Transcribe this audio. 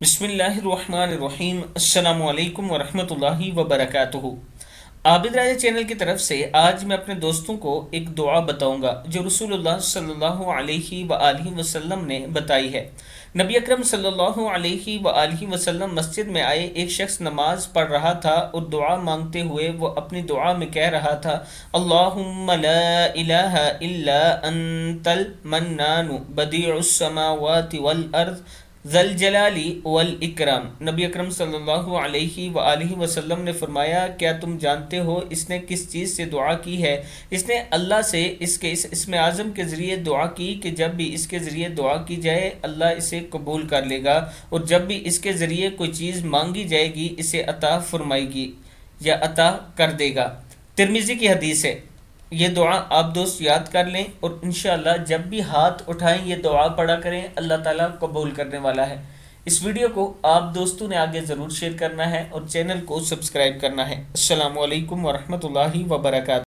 بسم اللہ الرحمن الرحیم۔ السلام علیکم ورحمۃ اللہ وبرکاتہ۔ عابد راجہ چینل کی طرف سے آج میں اپنے دوستوں کو ایک دعا بتاؤں گا جو رسول اللہ صلی اللہ علیہ وآلہ وسلم نے بتائی ہے۔ نبی اکرم صلی اللہ علیہ وآلہ وسلم مسجد میں آئے، ایک شخص نماز پڑھ رہا تھا اور دعا مانگتے ہوئے وہ اپنی دعا میں کہہ رہا تھا، اللہم لا الہ الا انت المنان بدیع السماوات والارض ذل جلالی والاکرام۔ نبی اکرم صلی اللہ علیہ وآلہ وسلم نے فرمایا، کیا تم جانتے ہو اس نے کس چیز سے دعا کی ہے؟ اس نے اللہ سے اس کے اسم اعظم کے ذریعے دعا کی کہ جب بھی اس کے ذریعے دعا کی جائے اللہ اسے قبول کر لے گا، اور جب بھی اس کے ذریعے کوئی چیز مانگی جائے گی اسے عطا فرمائے گی یا عطا کر دے گا۔ ترمذی کی حدیث ہے۔ یہ دعا آپ دوست یاد کر لیں اور انشاءاللہ جب بھی ہاتھ اٹھائیں یہ دعا پڑھا کریں، اللہ تعالیٰ قبول کرنے والا ہے۔ اس ویڈیو کو آپ دوستوں نے آگے ضرور شیئر کرنا ہے اور چینل کو سبسکرائب کرنا ہے۔ السلام علیکم ورحمۃ اللہ وبرکاتہ۔